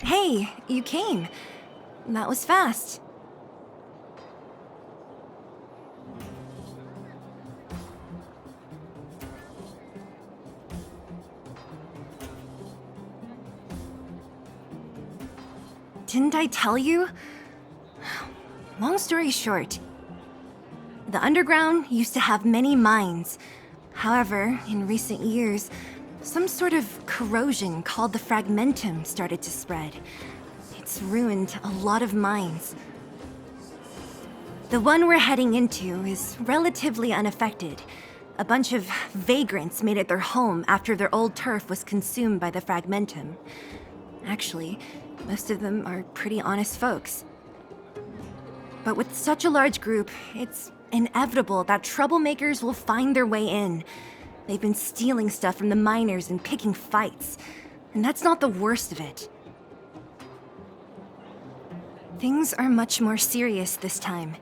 Hey, you came. That was fast. Didn't I tell you? Long story short, the underground used to have many mines. However, in recent years, some sort of corrosion called the fragmentum started to spread. It's ruined a lot of mines. The one we're heading into is relatively unaffected. A bunch of vagrants made it their home after their old turf was consumed by the fragmentum. Actually, most of them are pretty honest folks. But with such a large group, it's inevitable that troublemakers will find their way in. They've been stealing stuff from the miners and picking fights. And that's not the worst of it. Things are much more serious this time.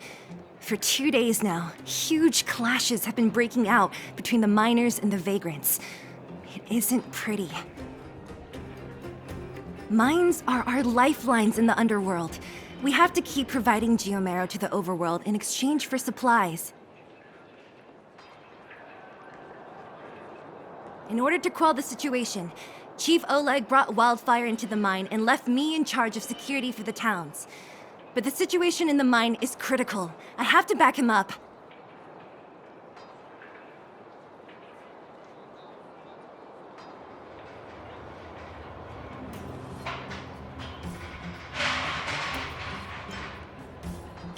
For 2 days now, huge clashes have been breaking out between the miners and the vagrants. It isn't pretty. Mines are our lifelines in the underworld. We have to keep providing geomarrow to the overworld in exchange for supplies. In order to quell the situation, Chief Oleg brought wildfire into the mine and left me in charge of security for the towns. But the situation in the mine is critical. I have to back him up.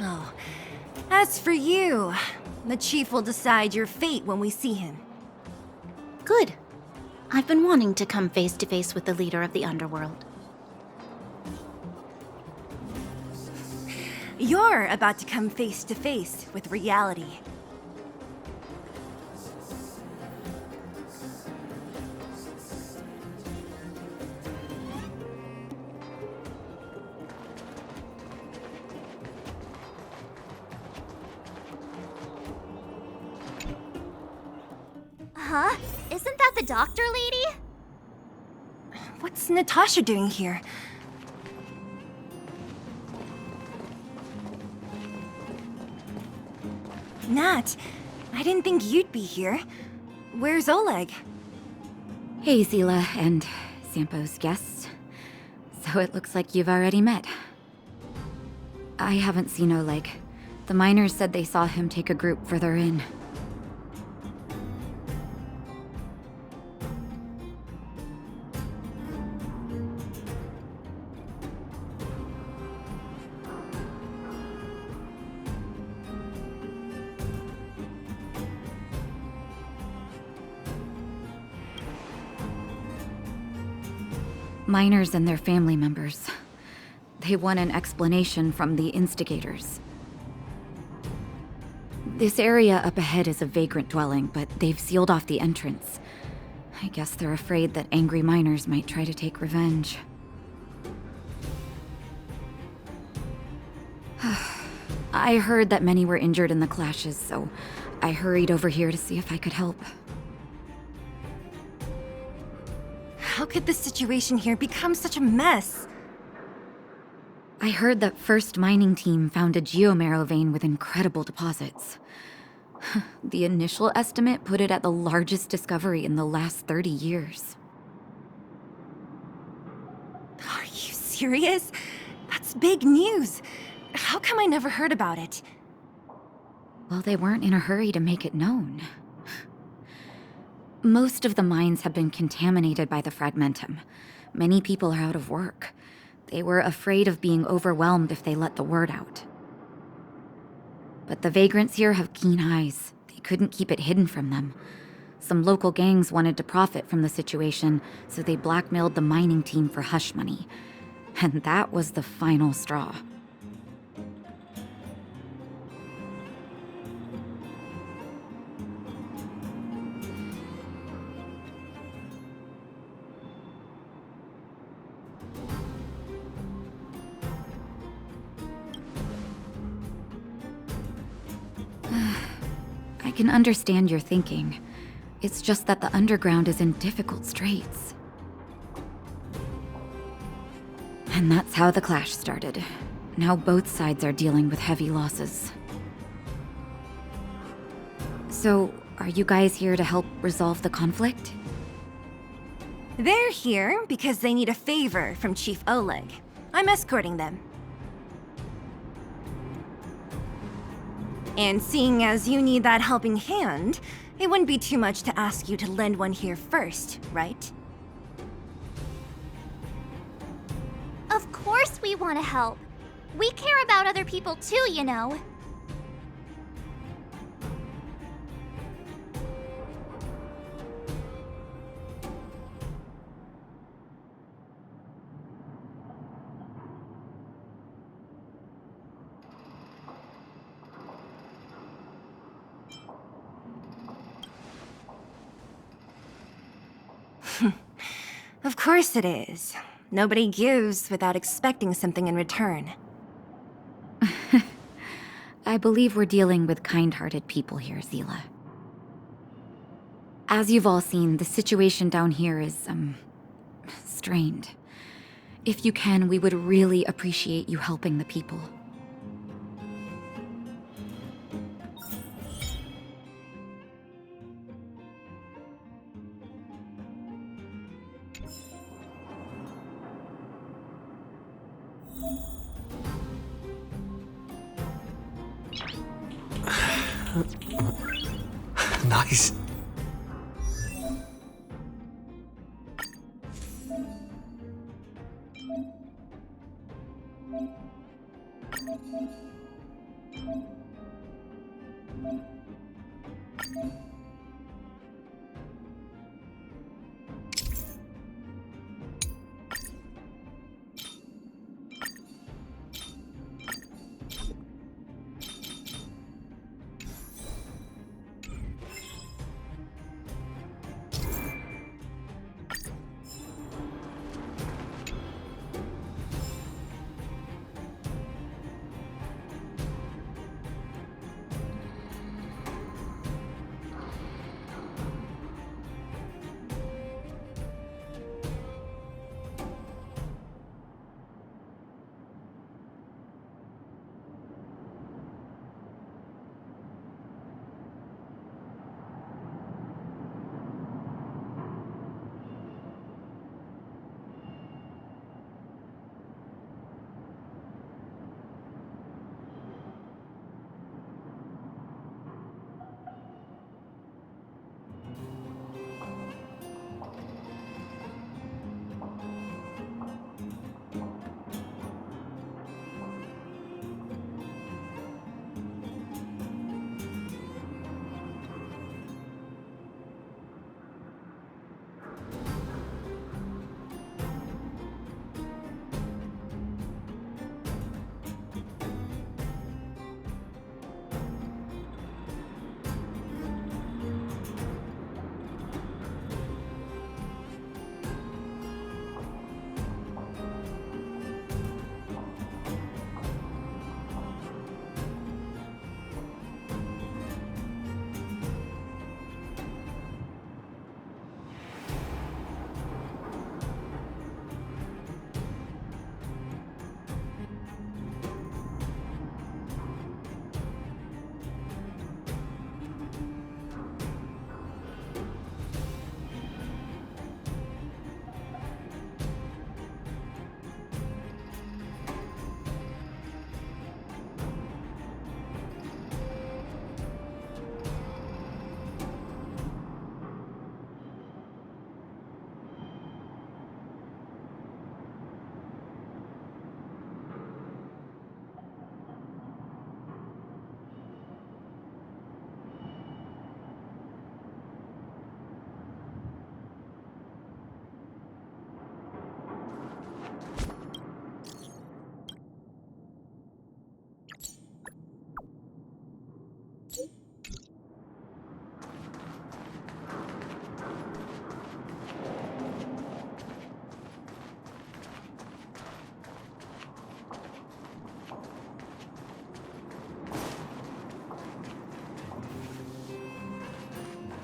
Oh, as for you, the Chief will decide your fate when we see him. Good. I've been wanting to come face to face with the leader of the underworld. You're about to come face to face with reality. Huh? Isn't that the doctor lady? What's Natasha doing here? Nat, I didn't think you'd be here. Where's Oleg? Hey, Zila and Sampo's guests. So it looks like you've already met. I haven't seen Oleg. The miners said they saw him take a group further in. Miners and their family members. They want an explanation from the instigators. This area up ahead is a vagrant dwelling, but they've sealed off the entrance. I guess they're afraid that angry miners might try to take revenge. I heard that many were injured in the clashes, so I hurried over here to see if I could help. How could the situation here become such a mess? I heard that First Mining Team found a geomarrow vein with incredible deposits. The initial estimate put it at the largest discovery in the last 30 years. Are you serious? That's big news. How come I never heard about it? Well, they weren't in a hurry to make it known. Most of the mines have been contaminated by the fragmentum. Many people are out of work. They were afraid of being overwhelmed if they let the word out. But the vagrants here have keen eyes. They couldn't keep it hidden from them. Some local gangs wanted to profit from the situation, so they blackmailed the mining team for hush money. And that was the final straw. I can understand your thinking. It's just that the underground is in difficult straits. And that's how the clash started. Now both sides are dealing with heavy losses. So, are you guys here to help resolve the conflict? They're here because they need a favor from Chief Oleg. I'm escorting them. And seeing as you need that helping hand, it wouldn't be too much to ask you to lend one here first, right? Of course we want to help. We care about other people too, you know. Of course it is. Nobody gives without expecting something in return. I believe we're dealing with kind-hearted people here, Zila. As you've all seen, the situation down here is, strained. If you can, we would really appreciate you helping the people. Nice.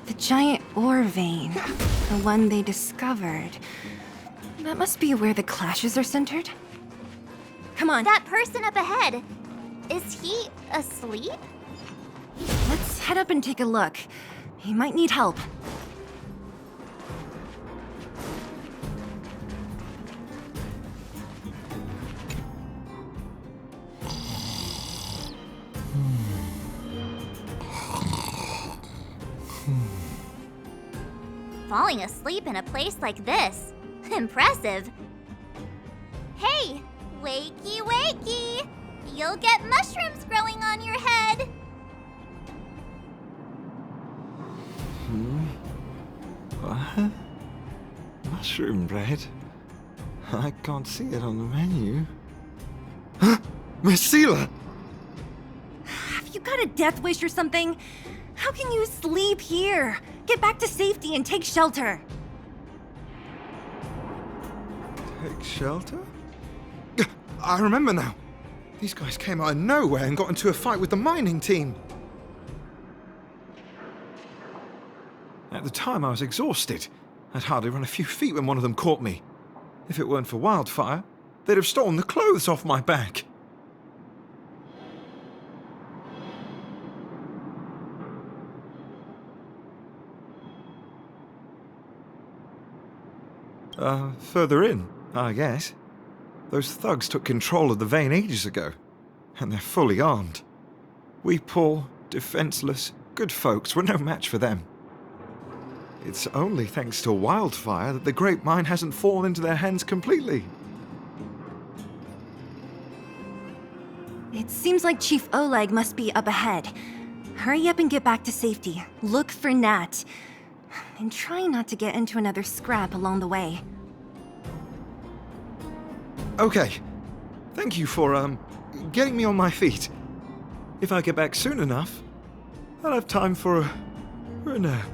The giant ore vein. The one they discovered. That must be where the clashes are centered? Come on, That person up ahead, is he asleep? let's head up and take a look. He might need help. Falling asleep in a place like this. Impressive. Hey, wakey wakey! You'll get mushrooms growing on your head. What? Mushroom bread? I can't see it on the menu. Huh? Miss Seela! Have you got a death wish or something? How can you sleep here? Get back to safety and take shelter. Take shelter? I remember now. These guys came out of nowhere and got into a fight with the mining team. At the time, I was exhausted. I'd hardly run a few feet when one of them caught me. If it weren't for Wildfire, they'd have stolen the clothes off my back. Further in, I guess. Those thugs took control of the vein ages ago, and they're fully armed. We poor, defenseless, good folks were no match for them. It's only thanks to Wildfire that the Great Mine hasn't fallen into their hands completely. It seems like Chief Oleg must be up ahead. Hurry up and get back to safety. Look for Nat. And try not to get into another scrap along the way. Okay. Thank you for, getting me on my feet. If I get back soon enough, I'll have time for a nap.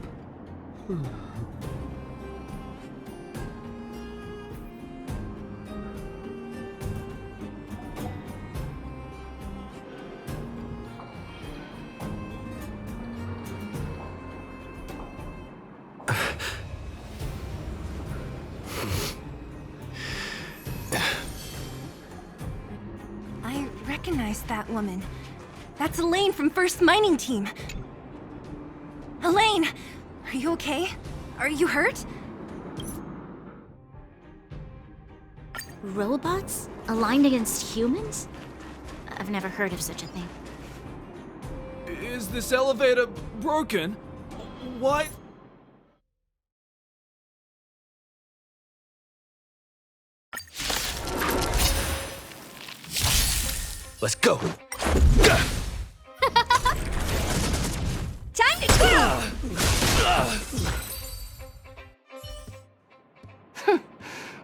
I recognize that woman. That's Elaine from First Mining Team. Elaine! Are you okay? Are you hurt? Robots? Aligned against humans? I've never heard of such a thing. Is this elevator broken? Why? Let's go. Time to go!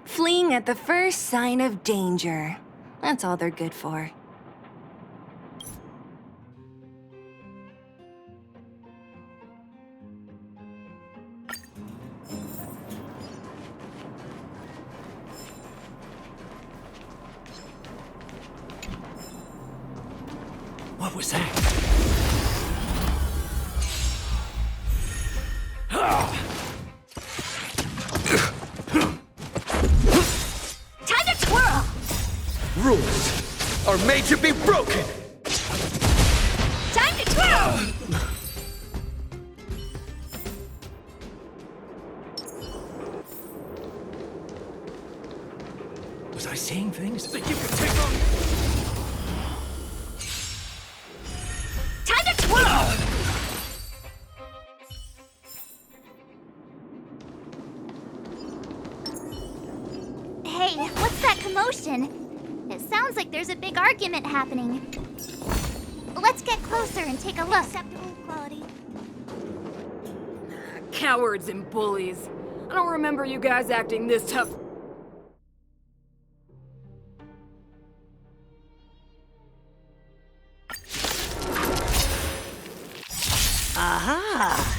Fleeing at the first sign of danger. That's all they're good for. What was that? Time to twirl! Rules are made to be broken. Time to twirl! Was I saying things that you could take on? Time to twirl! Hey, what's that commotion? It sounds like there's a big argument happening. Let's get closer and take a look. Acceptable quality. Cowards and bullies. I don't remember you guys acting this tough. Aha!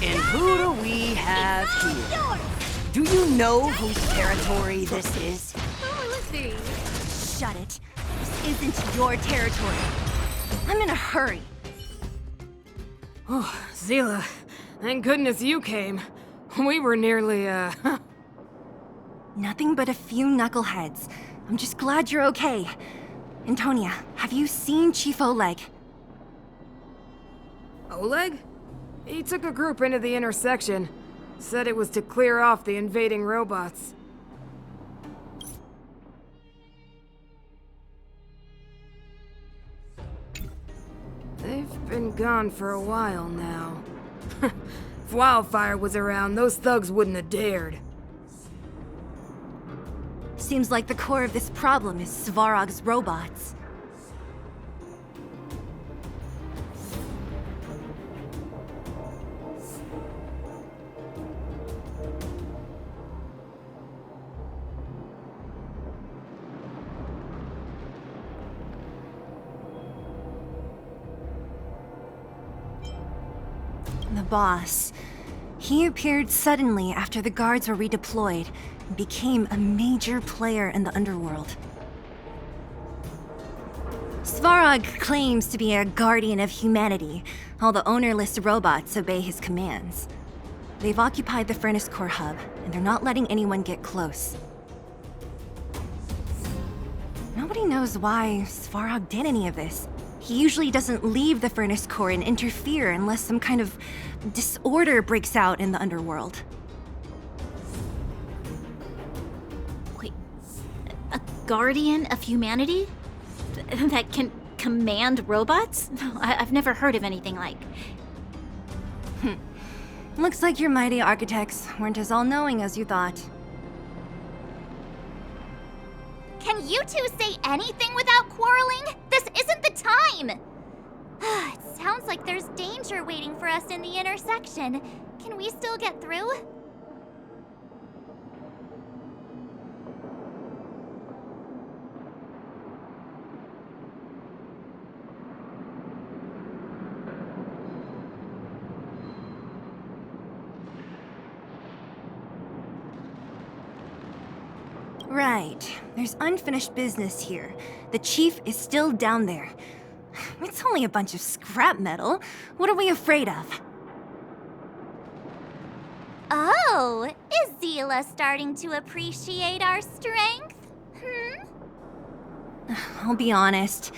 And who do we have here? Do you know whose territory this is? Shut it. This isn't your territory. I'm in a hurry. Oh, Zila, thank goodness you came. We were nearly, Nothing but a few knuckleheads. I'm just glad you're okay. Antonia, have you seen Chief Oleg? Oleg? He took a group into the intersection. Said it was to clear off the invading robots. They've been gone for a while now. If Wildfire was around, those thugs wouldn't have dared. Seems like the core of this problem is Svarog's robots. The boss. He appeared suddenly after the guards were redeployed and became a major player in the underworld. Svarog claims to be a guardian of humanity. All the ownerless robots obey his commands. They've occupied the Furnace Core hub, and they're not letting anyone get close. Nobody knows why Svarog did any of this. He usually doesn't leave the Furnace Core and interfere unless some kind of disorder breaks out in the underworld. Wait, a guardian of humanity? That can command robots? No, I've never heard of anything like. Looks like your mighty architects weren't as all-knowing as you thought. Can you two say anything without quarreling? This isn't the time! It sounds like there's danger waiting for us in the intersection. Can we still get through? Right. There's unfinished business here. The chief is still down there. It's only a bunch of scrap metal. What are we afraid of? Oh, is Zila starting to appreciate our strength? I'll be honest.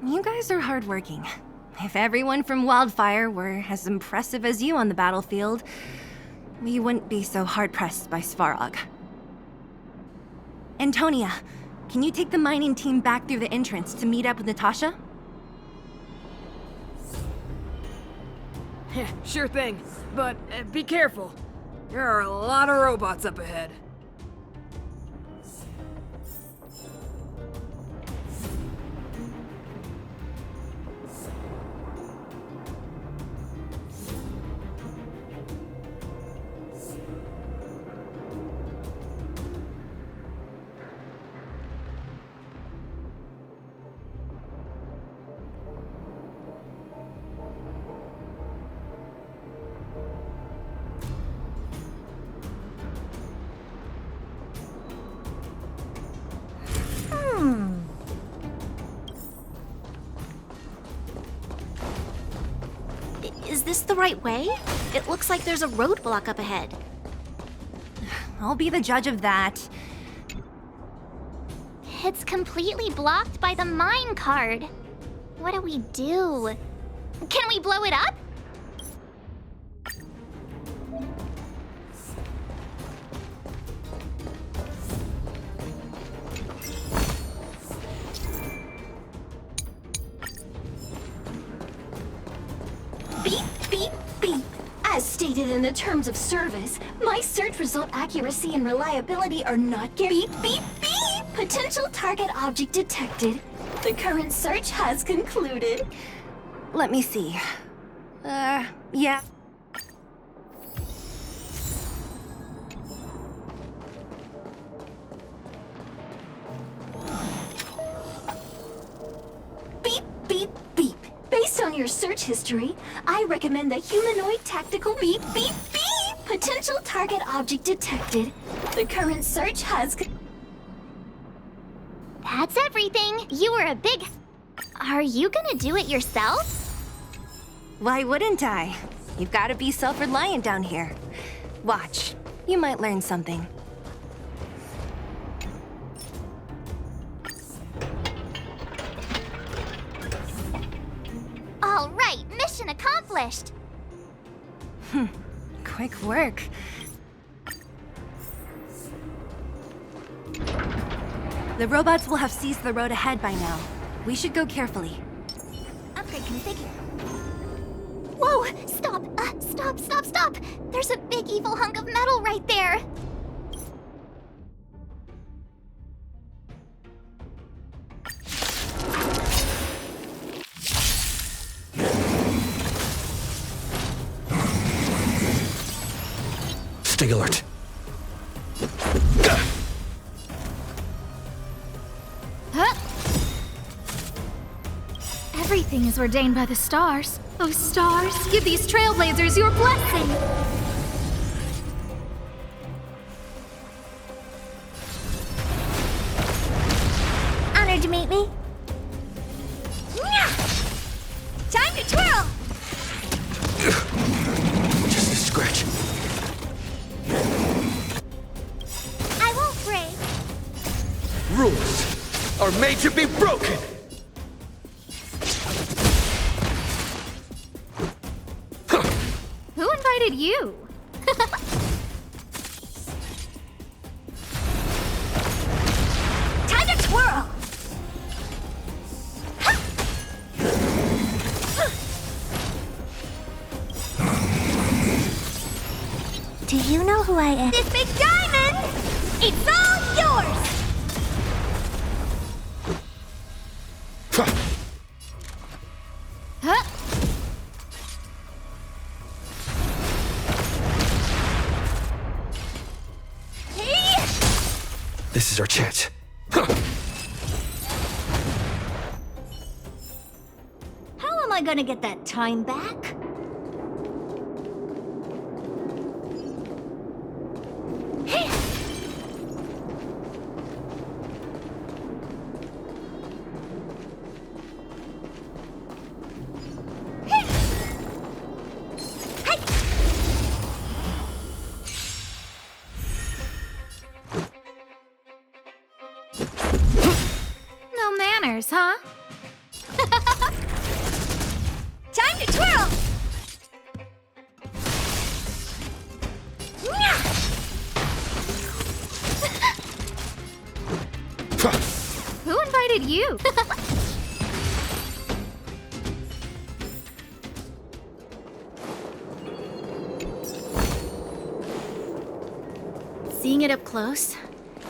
You guys are hardworking. If everyone from Wildfire were as impressive as you on the battlefield, we wouldn't be so hard-pressed by Svarog. Antonia, can you take the mining team back through the entrance to meet up with Natasha? Sure thing, but be careful. There are a lot of robots up ahead. Is this the right way? It looks like there's a roadblock up ahead. I'll be the judge of that. It's completely blocked by the mine card. What do we do? Can we blow it up? Beep, beep, beep. As stated in the terms of service, my search result accuracy and reliability are not beep, beep, beep. Potential target object detected. The current search has concluded. Let me see. Yeah. Beep, beep, beep. Based on your search history, I recommend the humanoid tactical beep, beep, beep. Potential target object detected. The current search has That's everything. You were a big... Are you gonna do it yourself? Why wouldn't I? You've got to be self-reliant down here. Watch. You might learn something. accomplished! Quick work. The robots will have seized the road ahead by now. We should go carefully. Upgrade configure. Whoa! Stop! Stop! There's a big evil hunk of metal right there! Stay alert. Everything is ordained by the stars. Oh, stars, give these trailblazers your blessing! Honored to meet me. Time to twirl! Just a scratch. I won't break. Rules are made to be broken! Who invited you? Time to twirl! Do you know who I am? This big diamond! It's all yours! Huh? This is our chance. How am I gonna get that time back? No manners, huh? Time to twirl! Who invited you? Seeing it up close,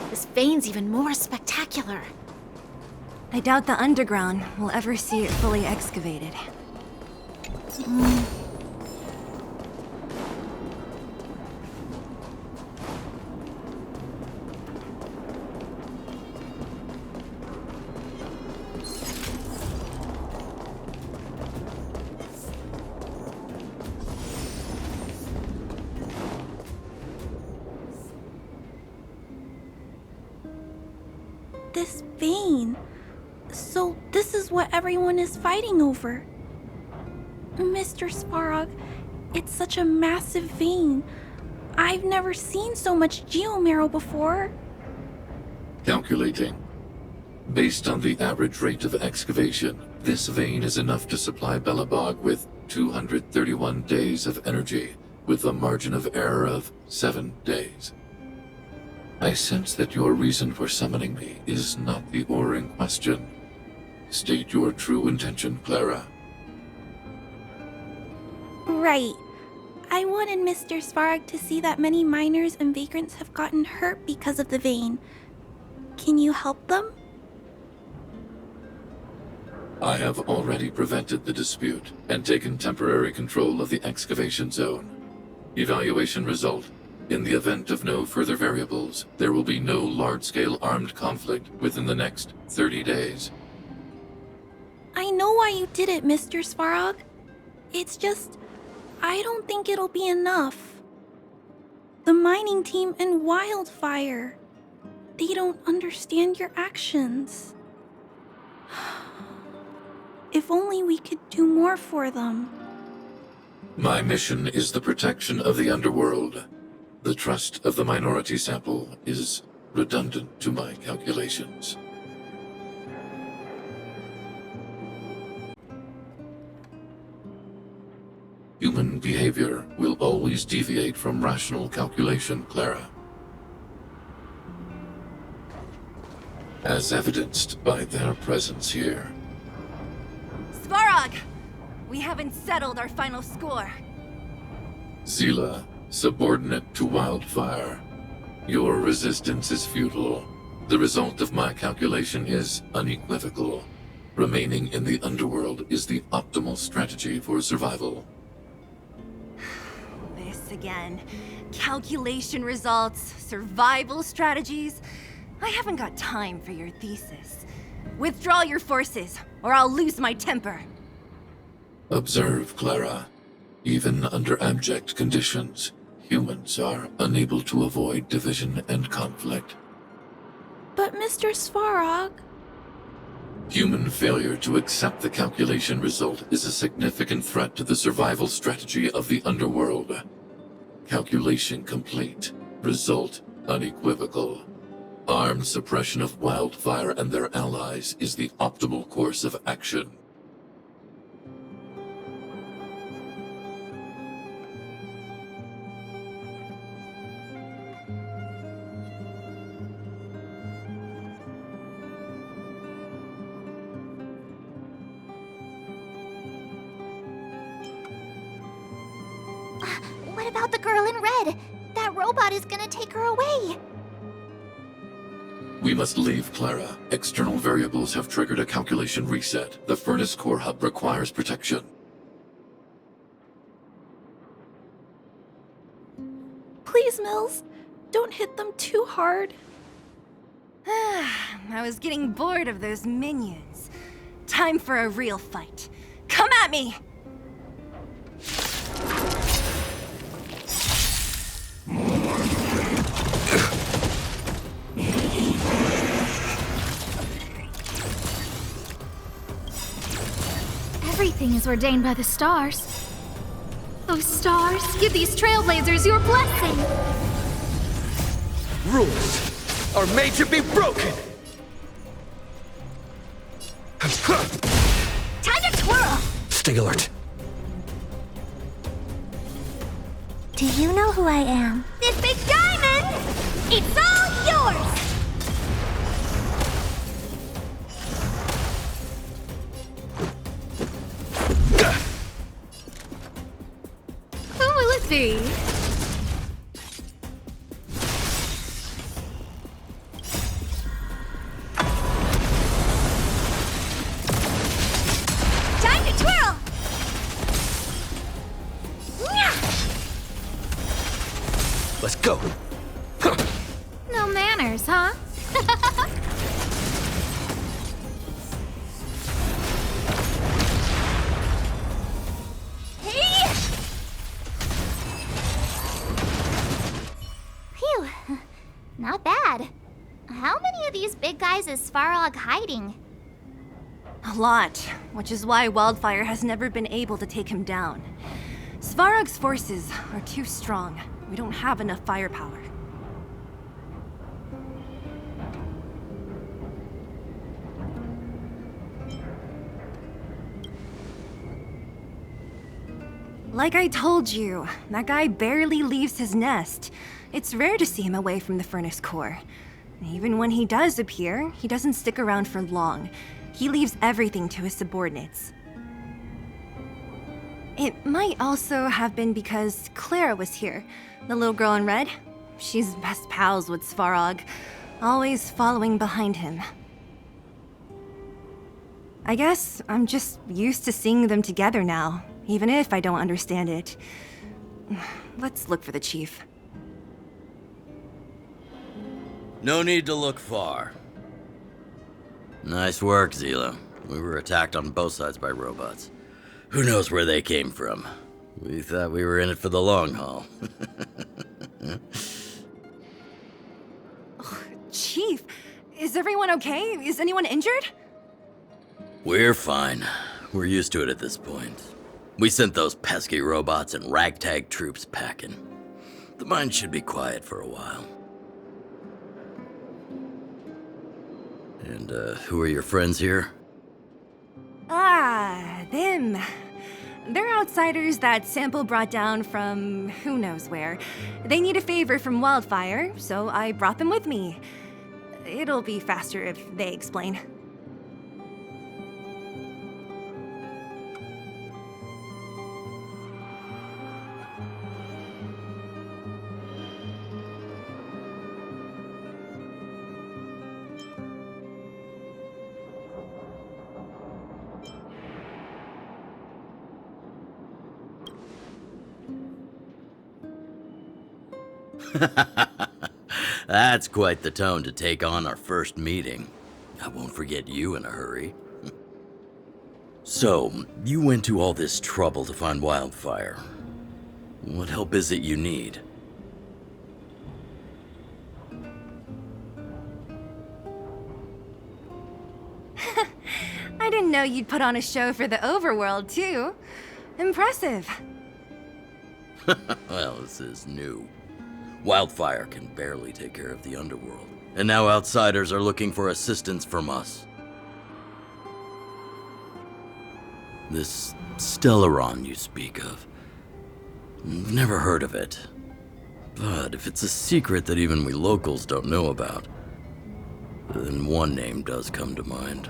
this vein's even more spectacular. I doubt the underground will ever see it fully excavated. This vein. So this is what everyone is fighting over. Mr. Svarog, it's such a massive vein. I've never seen so much geomarrow before. Calculating. Based on the average rate of excavation, this vein is enough to supply Belobog with 231 days of energy, with a margin of error of 7 days. I sense that your reason for summoning me is not the ore in question. State your true intention, Clara. Right. I wanted Mr. Svarog to see that many miners and vagrants have gotten hurt because of the vein. Can you help them? I have already prevented the dispute and taken temporary control of the excavation zone. Evaluation result. In the event of no further variables, there will be no large-scale armed conflict within the next 30 days. I know why you did it, Mr. Svarog. It's just, I don't think it'll be enough. The mining team and Wildfire, they don't understand your actions. If only we could do more for them. My mission is the protection of the underworld. The trust of the minority sample is redundant to my calculations. Human behavior will always deviate from rational calculation, Clara. As evidenced by their presence here. Svarog! We haven't settled our final score. Zila, subordinate to Wildfire. Your resistance is futile. The result of my calculation is unequivocal. Remaining in the underworld is the optimal strategy for survival. This again. Calculation results, survival strategies. I haven't got time for your thesis. Withdraw your forces, or I'll lose my temper. Observe, Clara. Even under abject conditions, humans are unable to avoid division and conflict. But Mr. Svarog... Human failure to accept the calculation result is a significant threat to the survival strategy of the underworld. Calculation complete. Result unequivocal. Armed suppression of Wildfire and their allies is the optimal course of action. What about the girl in red? That robot is gonna take her away. We must leave, Clara. External variables have triggered a calculation reset. The furnace core hub requires protection. Please, Mills, don't hit them too hard. I was getting bored of those minions. Time for a real fight. Come at me! Everything is ordained by the stars. Oh, stars, give these trailblazers your blessing! Rules are made to be broken! Time to twirl! Stay alert. Do you know who I am? This big diamond! It's all yours! Who will it be? Time to twirl! Let's go. No manners, huh? Hey! Phew, not bad. How many of these big guys is Svarog hiding? A lot, which is why Wildfire has never been able to take him down. Svarog's forces are too strong. We don't have enough firepower. Like I told you, that guy barely leaves his nest. It's rare to see him away from the furnace core. Even when he does appear, he doesn't stick around for long. He leaves everything to his subordinates. It might also have been because Clara was here, the little girl in red. She's best pals with Svarog, always following behind him. I guess I'm just used to seeing them together now, even if I don't understand it. Let's look for the chief. No need to look far. Nice work, Zila. We were attacked on both sides by robots. Who knows where they came from? We thought we were in it for the long haul. Chief, is everyone okay? Is anyone injured? We're fine. We're used to it at this point. We sent those pesky robots and ragtag troops packing. The mine should be quiet for a while. And, who are your friends here? Ah, them. They're outsiders that Sample brought down from who knows where. They need a favor from Wildfire, so I brought them with me. It'll be faster if they explain. That's quite the tone to take on our first meeting. I won't forget you in a hurry. So, you went to all this trouble to find Wildfire. What help is it you need? I didn't know you'd put on a show for the overworld, too. Impressive. Well, this is new. Wildfire can barely take care of the underworld, and now outsiders are looking for assistance from us. This Stellaron you speak of, I've never heard of it. But if it's a secret that even we locals don't know about, then one name does come to mind.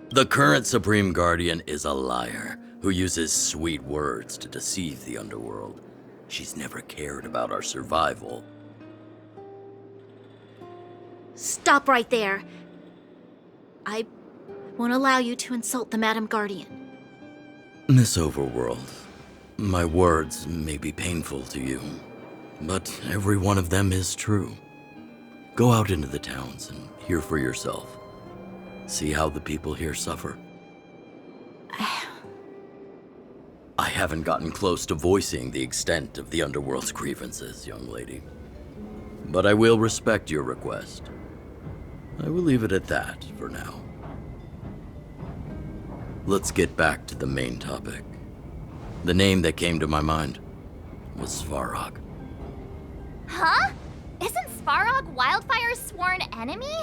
The current Supreme Guardian is a liar who uses sweet words to deceive the underworld. She's never cared about our survival. Stop right there. I won't allow you to insult the Madam Guardian. Miss Overworld, my words may be painful to you, but every one of them is true. Go out into the towns and hear for yourself. See how the people here suffer. I haven't gotten close to voicing the extent of the underworld's grievances, young lady. But I will respect your request. I will leave it at that for now. Let's get back to the main topic. The name that came to my mind was Svarog. Huh? Isn't Svarog Wildfire's sworn enemy?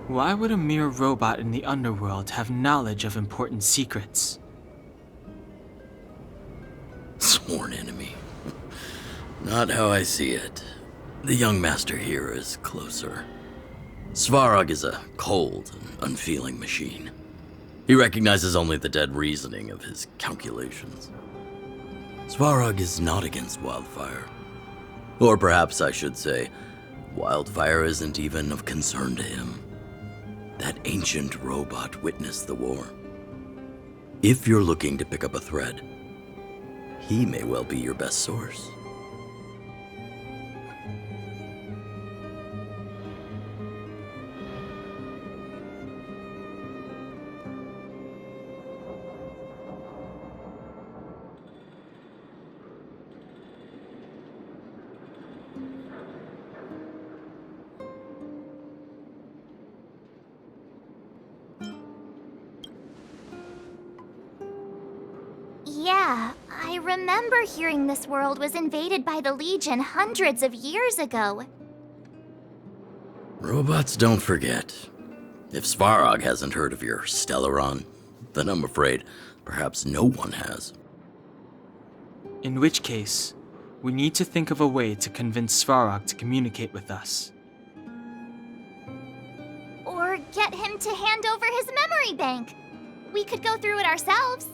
Why would a mere robot in the underworld have knowledge of important secrets? Sworn enemy. Not how I see it. The young master here is closer. Svarog is a cold and unfeeling machine. He recognizes only the dead reasoning of his calculations. Svarog is not against Wildfire. Or perhaps I should say, Wildfire isn't even of concern to him. That ancient robot witnessed the war. If you're looking to pick up a thread, he may well be your best source. Yeah, I remember hearing this world was invaded by the Legion hundreds of years ago. Robots don't forget. If Svarog hasn't heard of your Stellaron, then I'm afraid perhaps no one has. In which case, we need to think of a way to convince Svarog to communicate with us. Or get him to hand over his memory bank. We could go through it ourselves.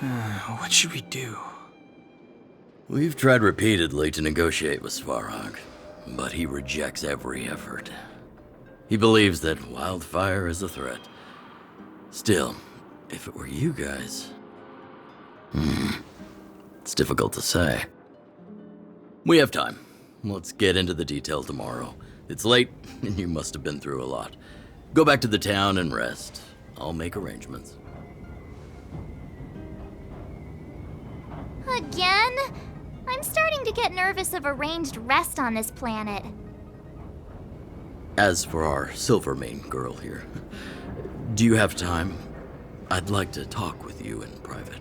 What should we do? We've tried repeatedly to negotiate with Svarog, but he rejects every effort. He believes that wildfire is a threat. Still, if it were you guys... It's difficult to say. We have time. Let's get into the detail tomorrow. It's late, and you must have been through a lot. Go back to the town and rest. I'll make arrangements. Again? I'm starting to get nervous of arranged rest on this planet. As for our Silvermane girl here, do you have time? I'd like to talk with you in private.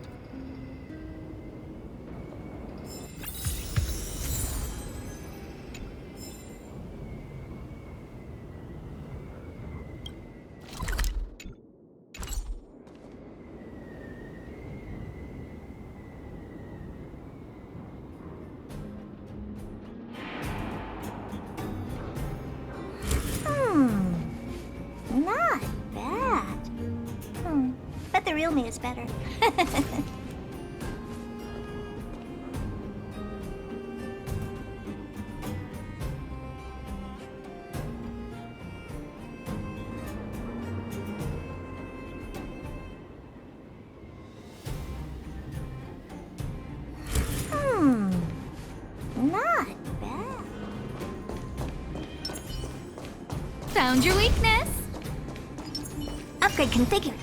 Not bad. But the real me is better. Not bad. Found your weakness. Upgrade configured.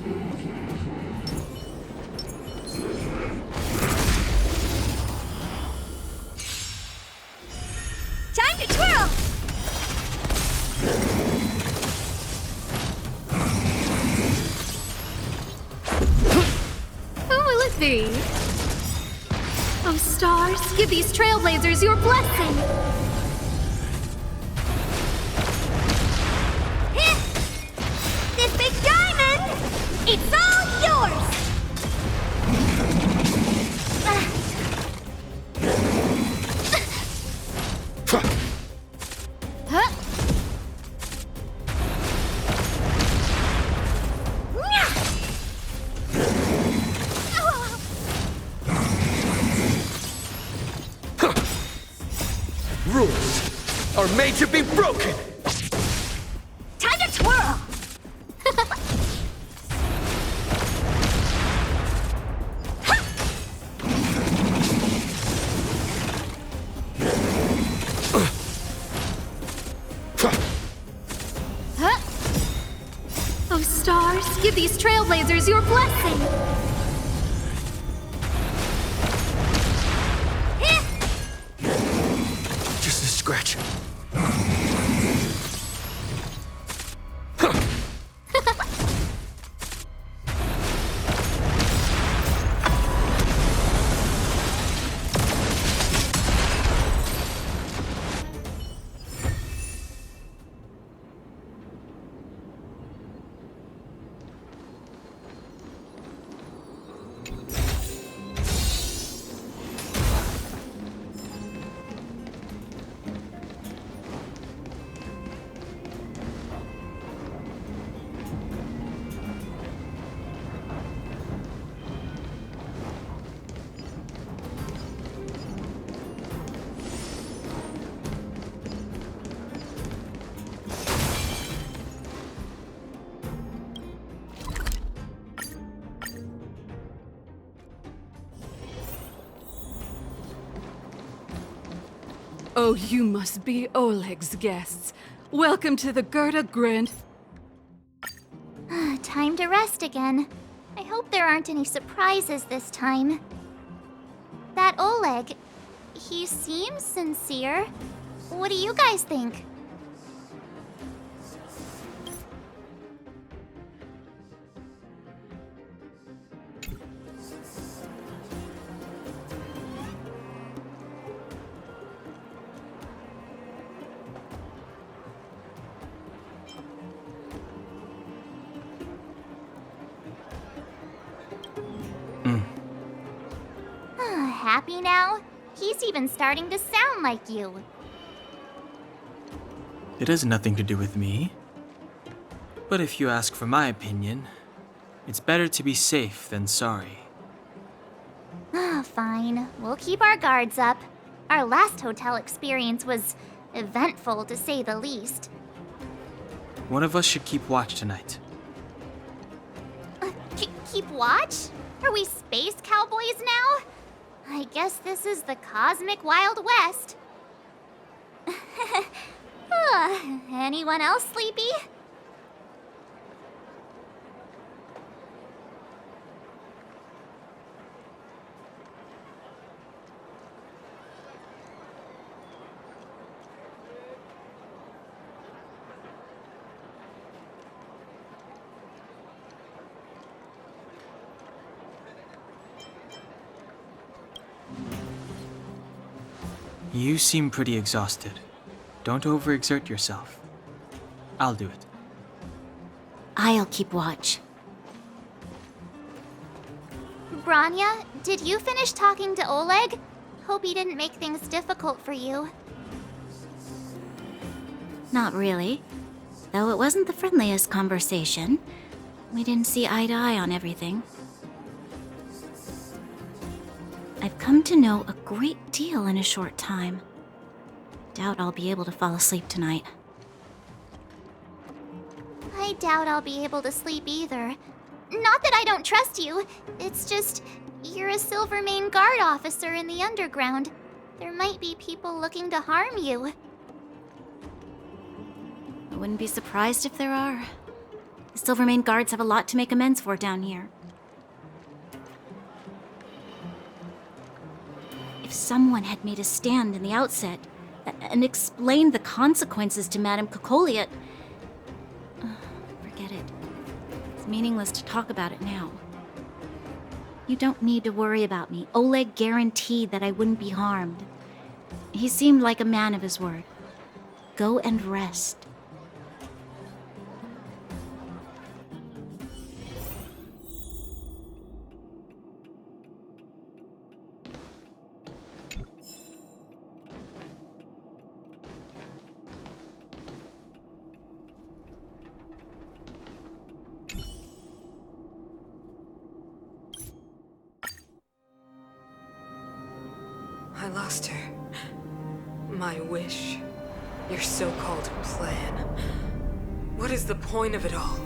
Time to twirl! Who will it be? Oh, stars, give these trailblazers your blessing. This big diamond! It's all yours! Huh? Rules are made to be broken! Time to twirl! Huh? Oh, stars, give these trailblazers your blessing. Just a scratch. Oh, you must be Oleg's guests. Welcome to the Gerda Grand... Time to rest again. I hope there aren't any surprises this time. That Oleg, he seems sincere. What do you guys think? happy now? He's even starting to sound like you. It has nothing to do with me. But if you ask for my opinion, it's better to be safe than sorry. Fine. We'll keep our guards up. Our last hotel experience was eventful, to say the least. One of us should keep watch tonight. Keep watch? Are we space cowboys now? I guess this is the cosmic Wild West. Anyone else sleepy? You seem pretty exhausted. Don't overexert yourself. I'll do it. I'll keep watch. Branya, did you finish talking to Oleg? Hope he didn't make things difficult for you. Not really. Though it wasn't the friendliest conversation. We didn't see eye to eye on everything. I've come to know a great deal in a short time. Doubt I'll be able to fall asleep tonight. I doubt I'll be able to sleep either. Not that I don't trust you. It's just, you're a Silvermane Guard officer in the underground. There might be people looking to harm you. I wouldn't be surprised if there are. The Silvermane Guards have a lot to make amends for down here. If someone had made a stand in the outset and explained the consequences to Madame Kokoliot, forget it. It's meaningless to talk about it now. You don't need to worry about me. Oleg guaranteed that I wouldn't be harmed. He seemed like a man of his word. Go and rest. I lost her. My wish. Your so-called plan. What is the point of it all?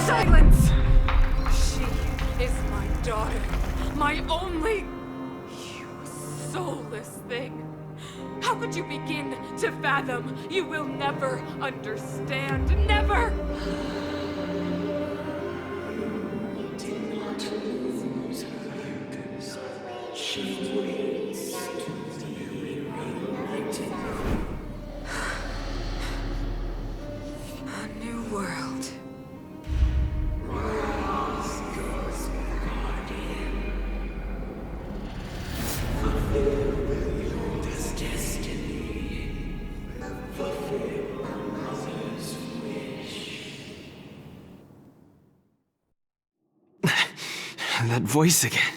Silence! She is my daughter. My only... You soulless thing. How could you begin to fathom? You will never understand. Never! A new world. That voice again.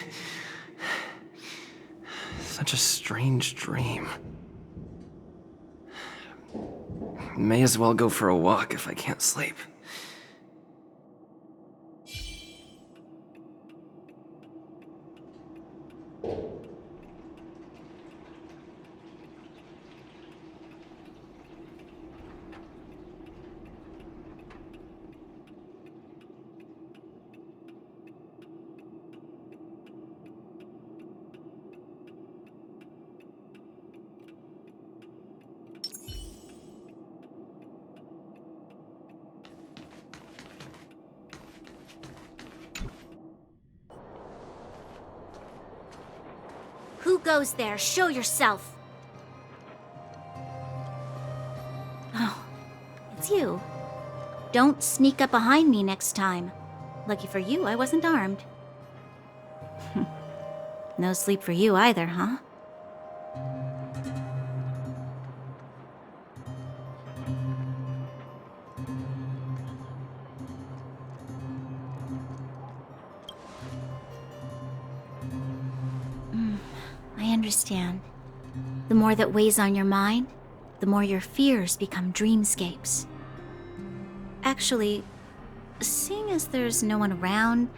Such a strange dream. May as well go for a walk if I can't sleep. Who goes there? Show yourself! Oh, it's you. Don't sneak up behind me next time. Lucky for you, I wasn't armed. No sleep for you either, huh? I understand. The more that weighs on your mind, the more your fears become dreamscapes. Actually, seeing as there's no one around,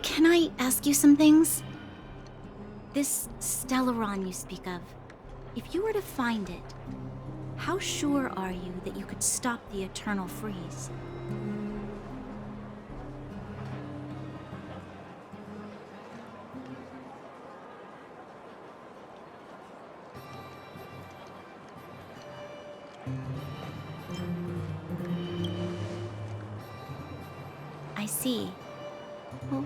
can I ask you some things? This Stellaron you speak of, if you were to find it, how sure are you that you could stop the eternal freeze? I see. Well,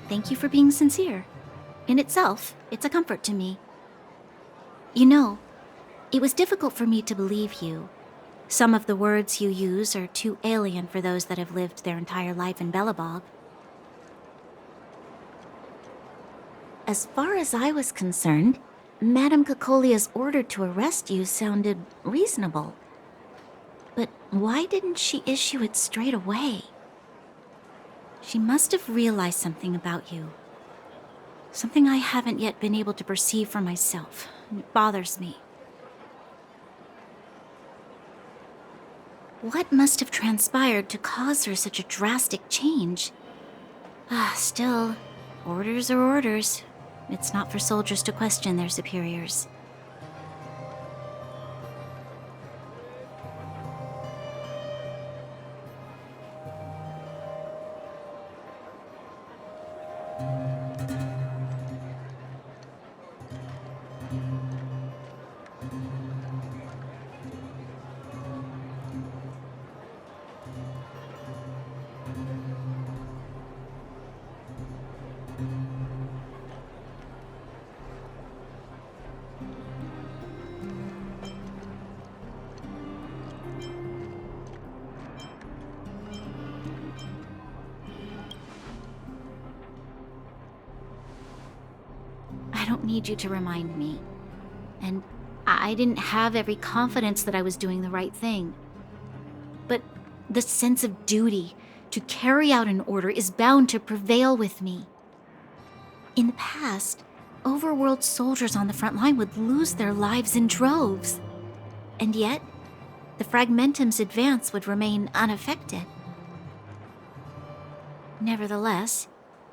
thank you for being sincere. In itself, it's a comfort to me. You know, it was difficult for me to believe you. Some of the words you use are too alien for those that have lived their entire life in Belobog. As far as I was concerned, Madame Cocolia's order to arrest you sounded reasonable. But why didn't she issue it straight away? She must have realized something about you. Something I haven't yet been able to perceive for myself. It bothers me. What must have transpired to cause her such a drastic change? Still, orders are orders. It's not for soldiers to question their superiors. I don't need you to remind me. And I didn't have every confidence that I was doing the right thing. But the sense of duty to carry out an order is bound to prevail with me. In the past, overworld soldiers on the front line would lose their lives in droves. And yet, the Fragmentum's advance would remain unaffected. Nevertheless,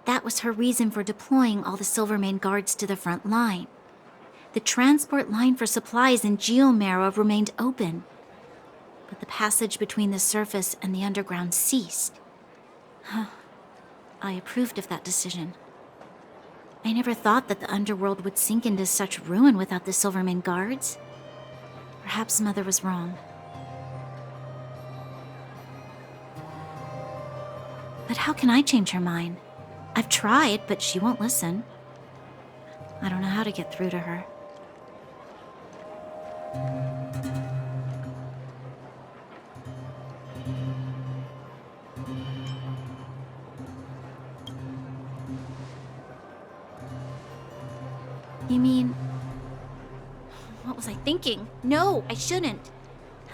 that was her reason for deploying all the Silvermane guards to the front line. The transport line for supplies in Geomera remained open, but the passage between the surface and the underground ceased. I approved of that decision. I never thought that the underworld would sink into such ruin without the Silvermane guards. Perhaps Mother was wrong. But how can I change her mind? I've tried, but she won't listen. I don't know how to get through to her. You mean... What was I thinking? No, I shouldn't.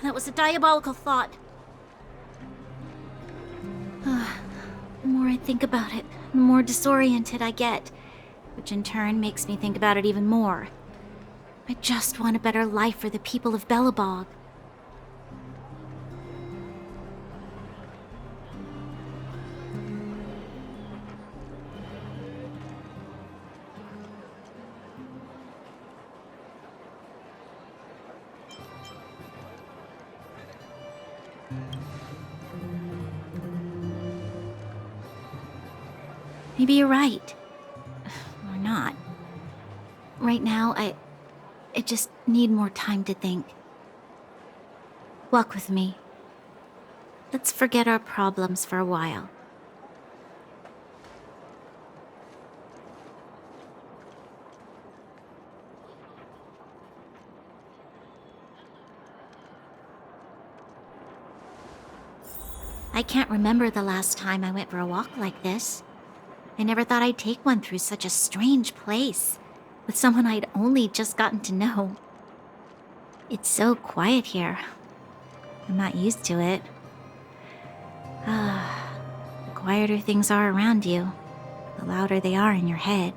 That was a diabolical thought. The more I think about it, the more disoriented I get, which in turn makes me think about it even more. I just want a better life for the people of Belobog. Maybe you're right. Or not. Right now, I just need more time to think. Walk with me. Let's forget our problems for a while. I can't remember the last time I went for a walk like this. I never thought I'd take one through such a strange place, with someone I'd only just gotten to know. It's so quiet here. I'm not used to it. The quieter things are around you, the louder they are in your head.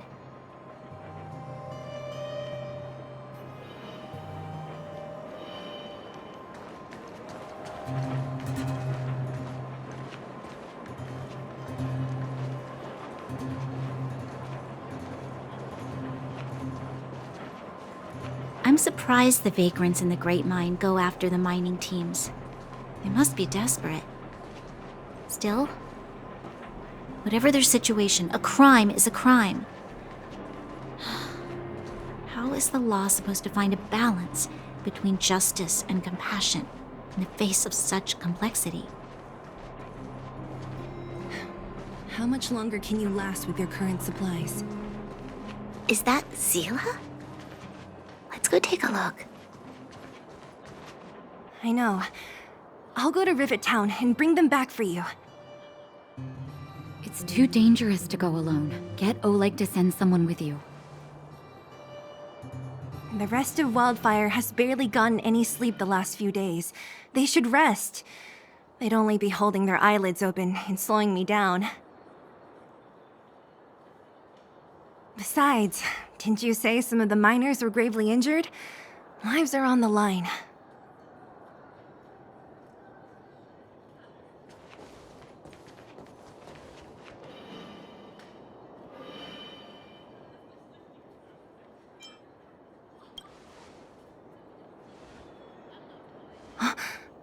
I'm surprised the vagrants in the Great Mine go after the mining teams. They must be desperate. Still, whatever their situation, a crime is a crime. How is the law supposed to find a balance between justice and compassion in the face of such complexity? How much longer can you last with your current supplies? Is that Zila? Let's go take a look. I know. I'll go to Rivet Town and bring them back for you. It's too dangerous to go alone. Get Oleg to send someone with you. The rest of Wildfire has barely gotten any sleep the last few days. They should rest. They'd only be holding their eyelids open and slowing me down. Besides, didn't you say some of the miners were gravely injured? Lives are on the line.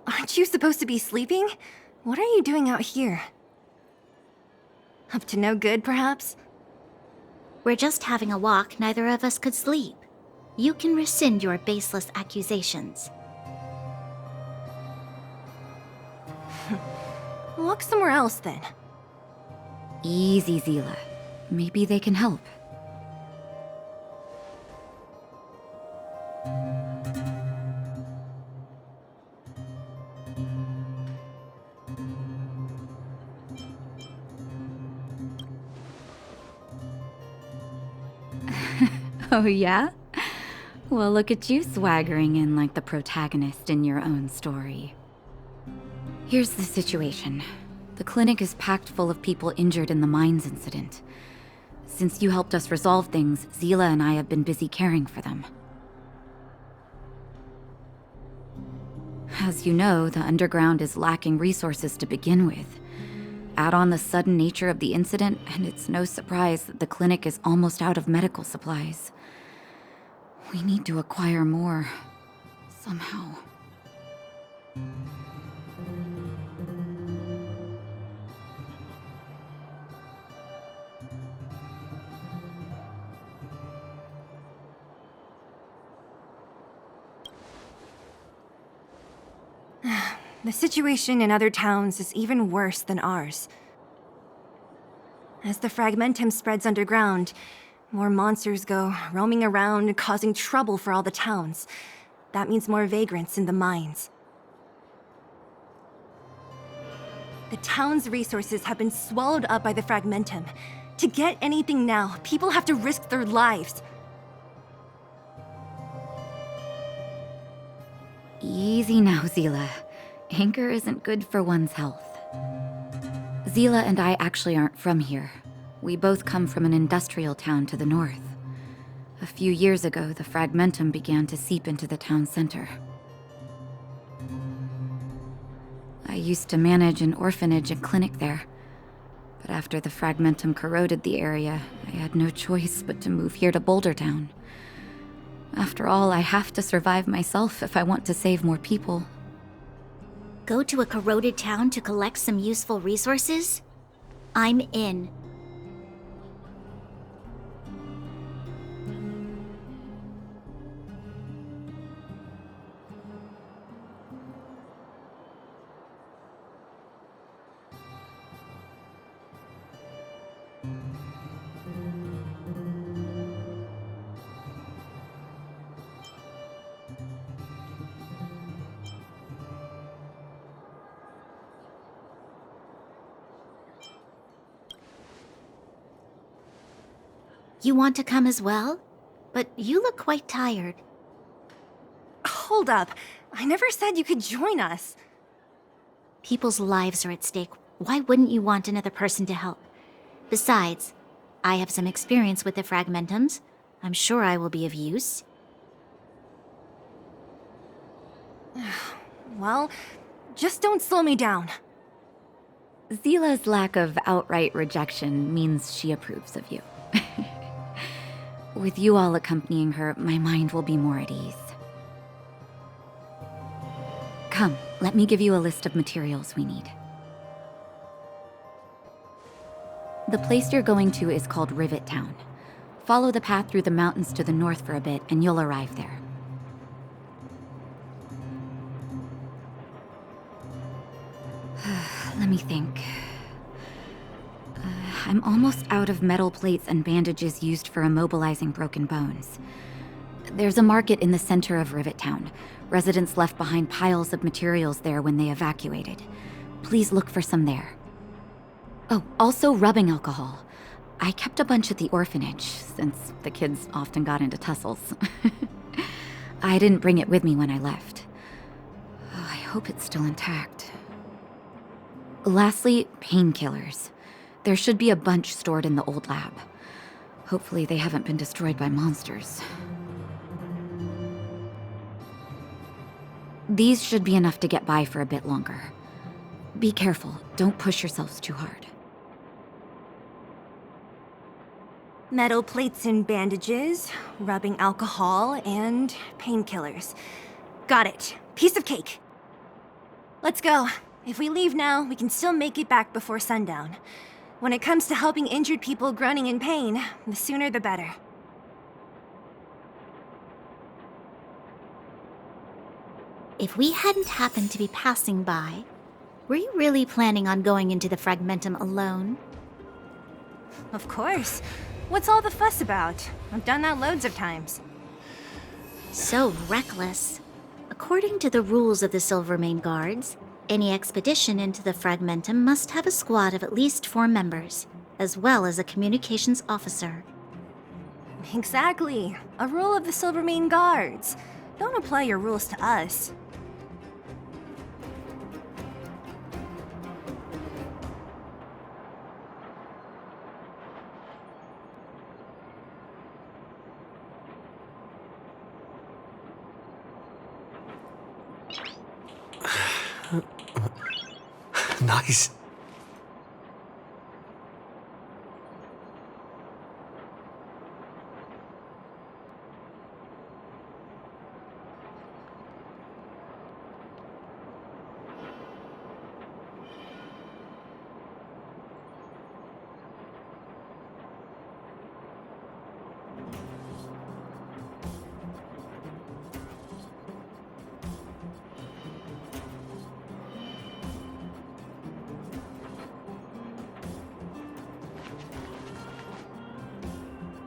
Aren't you supposed to be sleeping? What are you doing out here? Up to no good, perhaps? We're just having a walk. Neither of us could sleep. You can rescind your baseless accusations. Look somewhere else, then. Easy, Zila. Maybe they can help. Oh, yeah? Well, look at you swaggering in like the protagonist in your own story. Here's the situation. The clinic is packed full of people injured in the mines incident. Since you helped us resolve things, Zila and I have been busy caring for them. As you know, the underground is lacking resources to begin with. Add on the sudden nature of the incident, and it's no surprise that the clinic is almost out of medical supplies. We need to acquire more, somehow. The situation in other towns is even worse than ours. As the fragmentum spreads underground, more monsters go roaming around, causing trouble for all the towns. That means more vagrants in the mines. The town's resources have been swallowed up by the fragmentum. To get anything now, people have to risk their lives. Easy now, Zila. Anger isn't good for one's health. Zila and I actually aren't from here. We both come from an industrial town to the north. A few years ago, the fragmentum began to seep into the town center. I used to manage an orphanage and clinic there. But after the fragmentum corroded the area, I had no choice but to move here to Boulder Town. After all, I have to survive myself if I want to save more people. Go to a corroded town to collect some useful resources? I'm in. You want to come as well? But you look quite tired. Hold up. I never said you could join us. People's lives are at stake. Why wouldn't you want another person to help? Besides, I have some experience with the fragmentums. I'm sure I will be of use. Well, just don't slow me down. Zila's lack of outright rejection means she approves of you. With you all accompanying her, my mind will be more at ease. Come, let me give you a list of materials we need. The place you're going to is called Rivet Town. Follow the path through the mountains to the north for a bit, and you'll arrive there. Let me think. I'm almost out of metal plates and bandages used for immobilizing broken bones. There's a market in the center of Rivet Town. Residents left behind piles of materials there when they evacuated. Please look for some there. Oh, also rubbing alcohol. I kept a bunch at the orphanage, since the kids often got into tussles. I didn't bring it with me when I left. Oh, I hope it's still intact. Lastly, painkillers. There should be a bunch stored in the old lab. Hopefully they haven't been destroyed by monsters. These should be enough to get by for a bit longer. Be careful, don't push yourselves too hard. Metal plates and bandages, rubbing alcohol, and painkillers. Got it. Piece of cake. Let's go. If we leave now, we can still make it back before sundown. When it comes to helping injured people groaning in pain, the sooner the better. If we hadn't happened to be passing by, were you really planning on going into the Fragmentum alone? Of course. What's all the fuss about? I've done that loads of times. So reckless. According to the rules of the Silvermane Guards, any expedition into the Fragmentum must have a squad of at least 4 members, as well as a communications officer. Exactly. A rule of the Silvermane Guards. Don't apply your rules to us. Nice.